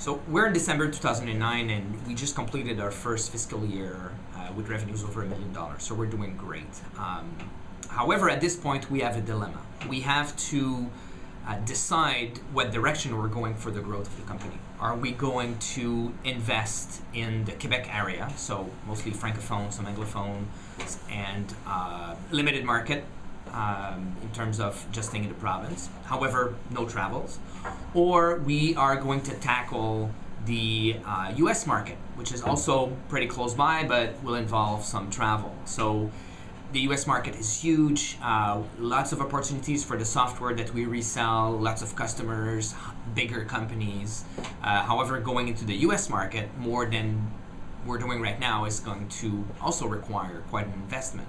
So we're in December 2009, and we just completed our first fiscal year with revenues over $1 million. So we're doing great. However, at this point, we have a dilemma. We have to decide what direction we're going for the growth of the company. Are we going to invest in the Quebec area, so mostly francophone, some anglophone, and limited market in terms of just staying in the province, however, no travels, or we are going to tackle the US market, which is also pretty close by, but will involve some travel. So the US market is huge, lots of opportunities for the software that we resell, lots of customers, bigger companies. However, going into the US market more than we're doing right now is going to also require quite an investment.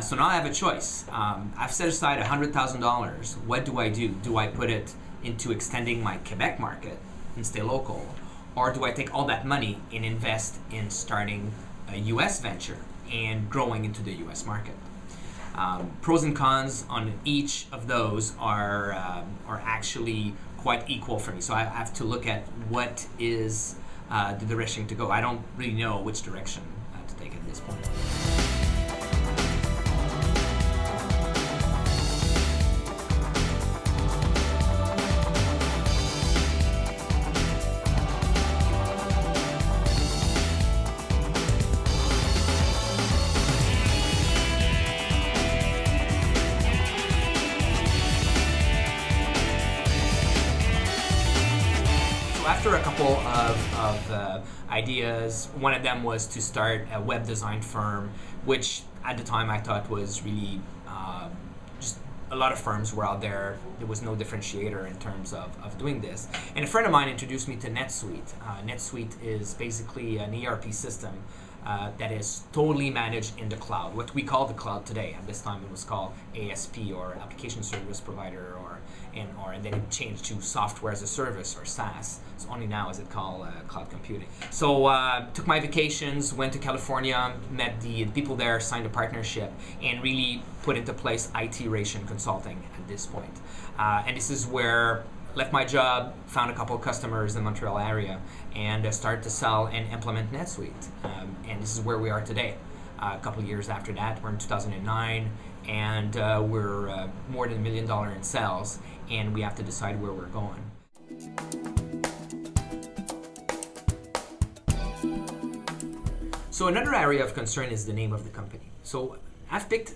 So now I have a choice. I've set aside $100,000. What do I do? Do I put it into extending my Quebec market and stay local? Or do I take all that money and invest in starting a US venture and growing into the US market? Pros and cons on each of those are actually quite equal for me. So I have to look at what is the direction to go. I don't really know which direction to take at this point. After a couple of ideas, one of them was to start a web design firm, which at the time I thought was really just a lot of firms were out there. There was no differentiator in terms of doing this. And a friend of mine introduced me to NetSuite. NetSuite is basically an ERP system that is totally managed in the cloud, what we call the cloud today. At this time it was called ASP, or Application Service Provider, and then it changed to Software as a Service, or SaaS. So only now is it called cloud computing. So took my vacations, went to California, met the people there, signed a partnership, and really put into place IT-Ration consulting at this point. And this is where left my job, found a couple of customers in the Montreal area, and started to sell and implement NetSuite. And this is where we are today. A couple of years after that, we're in 2009, and we're more than $1 million in sales, and we have to decide where we're going. So another area of concern is the name of the company. So I've picked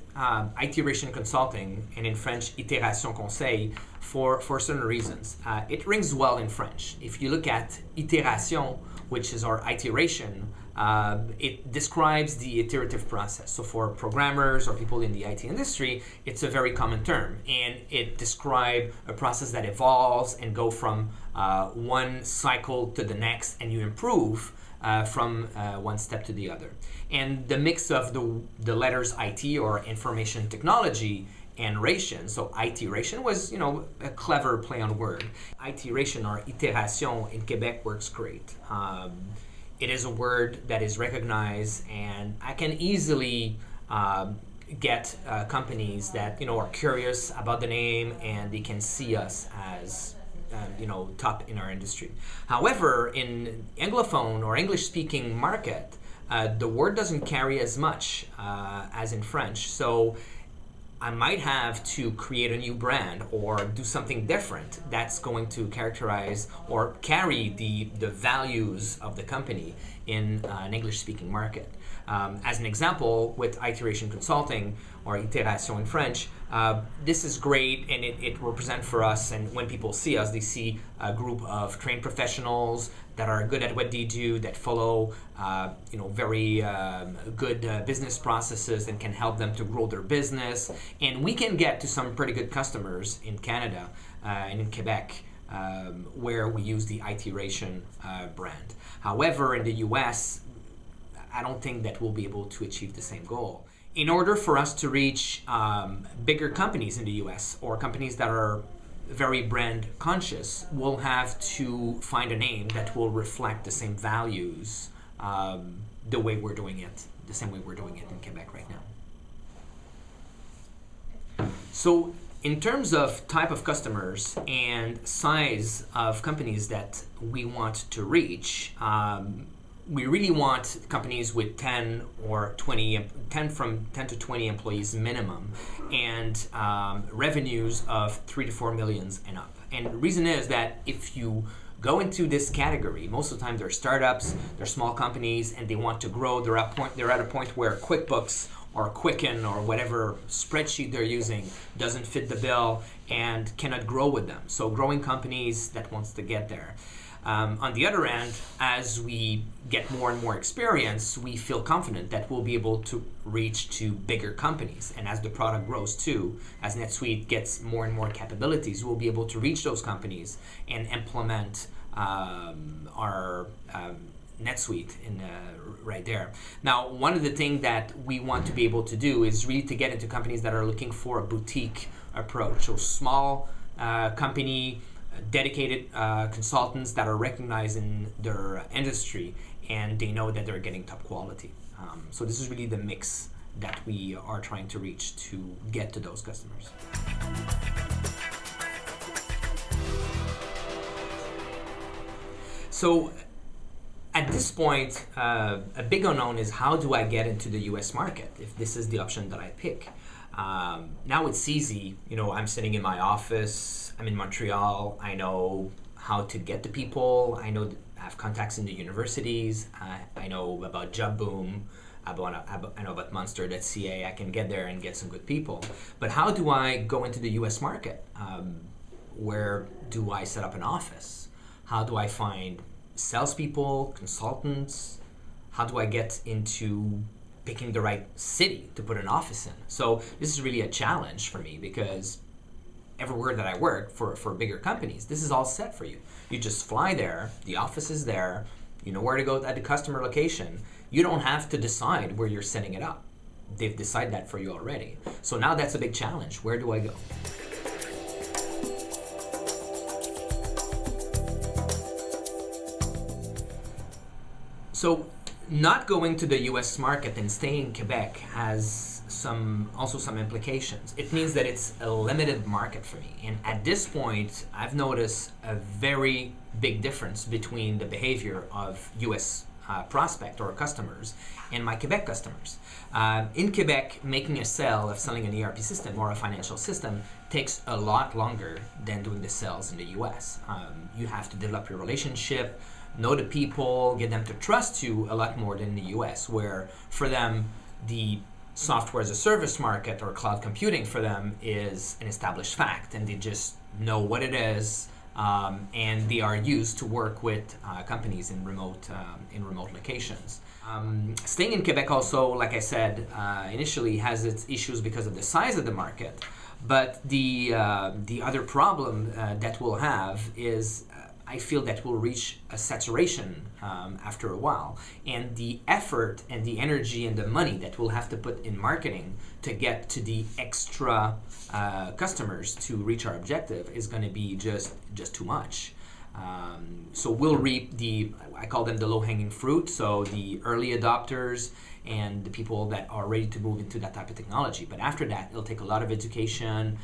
IT-Ration Consulting, and in French, IT-Ration Conseil, for certain reasons. It rings well in French. If you look at Iteration, which is our IT-Ration, it describes the iterative process. So for programmers or people in the IT industry, it's a very common term, and it describes a process that evolves and go from one cycle to the next, and you improve from one step to the other. And the mix of the letters IT, or information technology, and ration, so IT-Ration was, a clever play on word. IT-Ration, or Iteration in Quebec, works great. It is a word that is recognized, and I can easily get companies that are curious about the name, and they can see us as top in our industry. However, in Anglophone or English-speaking market, the word doesn't carry as much as in French. So I might have to create a new brand or do something different that's going to characterize or carry the values of the company in an English-speaking market. As an example, with IT-Ration Consulting, or Iteration in French, this is great, and it represents for us, and when people see us, they see a group of trained professionals that are good at what they do, that follow very good business processes and can help them to grow their business. And we can get to some pretty good customers in Canada and in Quebec, where we use the IT-Ration brand. However, in the US, I don't think that we'll be able to achieve the same goal. In order for us to reach bigger companies in the US, or companies that are very brand conscious, we'll have to find a name that will reflect the same values the way we're doing it, the same way we're doing it in Quebec right now. So In terms of type of customers and size of companies that we want to reach, we really want companies with 10 or 20, 10 from 10 to 20 employees minimum, and revenues of 3 to 4 millions and up. And the reason is that if you go into this category, most of the time they're startups, they're small companies, and they want to grow. They're at a point where QuickBooks or Quicken or whatever spreadsheet they're using doesn't fit the bill and cannot grow with them. So growing companies that wants to get there. On the other end, as we get more and more experience, we feel confident that we'll be able to reach to bigger companies. And as the product grows too, as NetSuite gets more and more capabilities, we'll be able to reach those companies and implement our NetSuite right there. Now, one of the things that we want to be able to do is really to get into companies that are looking for a boutique approach. So small company, dedicated consultants that are recognized in their industry, and they know that they're getting top quality. So this is really the mix that we are trying to reach to get to those customers. So at this point, a big unknown is how do I get into the US market if this is the option that I pick. Now it's easy, I'm sitting in my office, I'm in Montreal, I know how to get to people, I have contacts in the universities, I know about JobBoom, I know about Monster.ca, I can get there and get some good people. But how do I go into the US market? Where do I set up an office? How do I find salespeople, consultants? How do I get into picking the right city to put an office in? So this is really a challenge for me because everywhere that I work for bigger companies, this is all set for you. You just fly there, the office is there, you know where to go at the customer location. You don't have to decide where you're setting it up. They've decided that for you already. So now that's a big challenge. Where do I go? So not going to the US market and staying in Quebec has also some implications. It means that it's a limited market for me. And at this point, I've noticed a very big difference between the behavior of US prospect or customers and my Quebec customers. In Quebec, making a sale of selling an ERP system or a financial system takes a lot longer than doing the sales in the US. You have to develop your relationship, know the people, get them to trust you a lot more than in the US, where for them, the software as a service market or cloud computing for them is an established fact, and they just know what it is, and they are used to work with companies in remote locations. Staying in Quebec also, like I said, initially has its issues because of the size of the market, but the other problem that we'll have is I feel that we'll reach a saturation after a while, and the effort and the energy and the money that we'll have to put in marketing to get to the extra customers to reach our objective is going to be just too much. So we'll reap I call them the low-hanging fruit, so the early adopters and the people that are ready to move into that type of technology. But after that, it'll take a lot of education.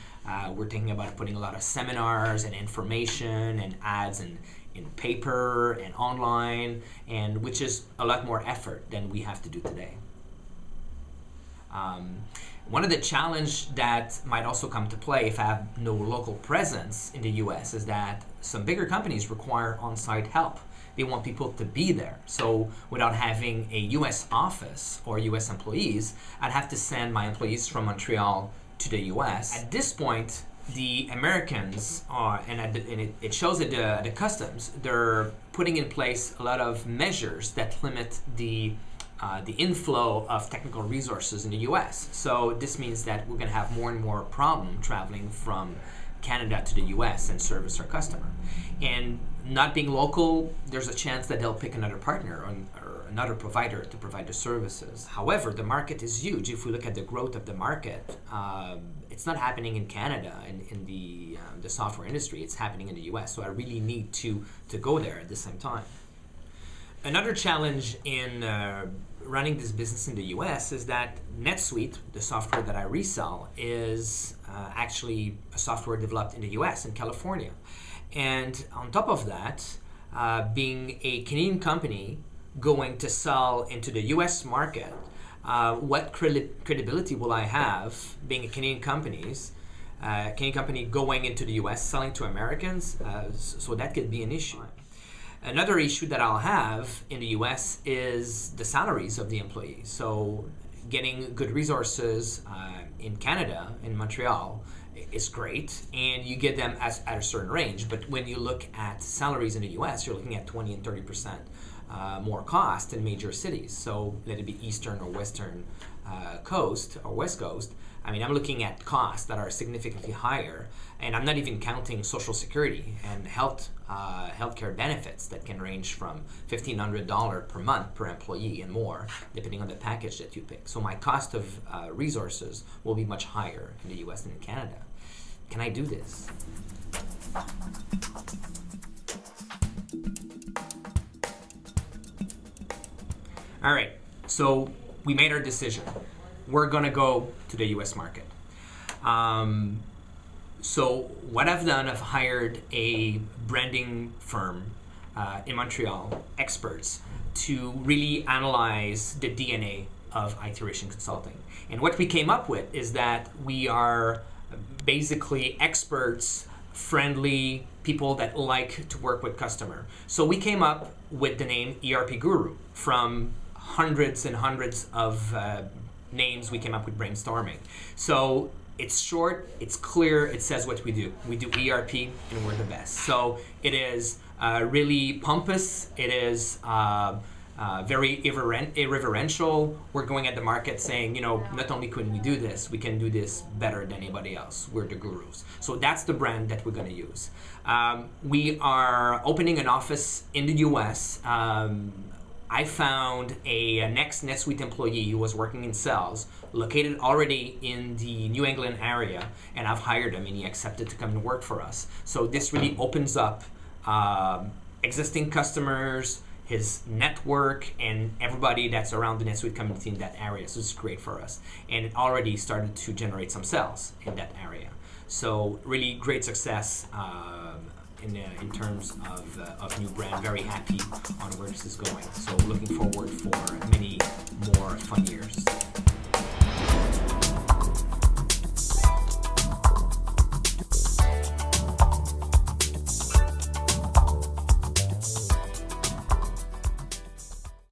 We're thinking about putting a lot of seminars and information and ads and in paper and online, and which is a lot more effort than we have to do today. One of the challenges that might also come to play if I have no local presence in the US is that some bigger companies require on-site help. They want people to be there. So without having a US office or US employees, I'd have to send my employees from Montreal to the US. At this point, the Americans are, and it shows at the customs, they're putting in place a lot of measures that limit the inflow of technical resources in the US. So this means that we're going to have more and more problem traveling from Canada to the US and service our customer. And not being local, there's a chance that they'll pick another partner or another provider to provide the services. However, the market is huge. If we look at the growth of the market, it's not happening in Canada in the software industry. It's happening in the US. So I really need to go there at the same time. Another challenge in running this business in the US is that NetSuite, the software that I resell, is actually a software developed in the US, in California. And on top of that, being a Canadian company going to sell into the US market, what credibility will I have being a Canadian company going into the US, selling to Americans? So that could be an issue. Another issue that I'll have in the US is the salaries of the employees. So getting good resources in Canada, in Montreal, is great, and you get them at a certain range. But when you look at salaries in the US, you're looking at 20 and 30% more cost in major cities. So let it be Eastern or Western coast or West Coast. I mean, I'm looking at costs that are significantly higher, and I'm not even counting Social Security and healthcare benefits that can range from $1,500 per month per employee and more, depending on the package that you pick. So my cost of resources will be much higher in the US than in Canada. Can I do this? All right, so we made our decision. We're gonna go to the US market. So what I've done, I've hired a branding firm in Montreal, experts, to really analyze the DNA of IT-Ration Consulting. And what we came up with is that we are basically experts, friendly people that like to work with customer. So we came up with the name ERP Guru from hundreds and hundreds of names we came up with brainstorming. So it's short, it's clear, it says what we do. We do ERP and we're the best. So it is really pompous, it is very irreverential. We're going at the market saying, you know, not only can we do this, we can do this better than anybody else. We're the gurus. So that's the brand that we're going to use. We are opening an office in the US. I found a next NetSuite employee who was working in sales, located already in the New England area, and I've hired him and he accepted to come and work for us. So this really opens up existing customers, his network, and everybody that's around the NetSuite community in that area. So it's great for us. And it already started to generate some sales in that area. So really great success in terms of new brand. Very happy on where this is going. So looking forward for many more fun years.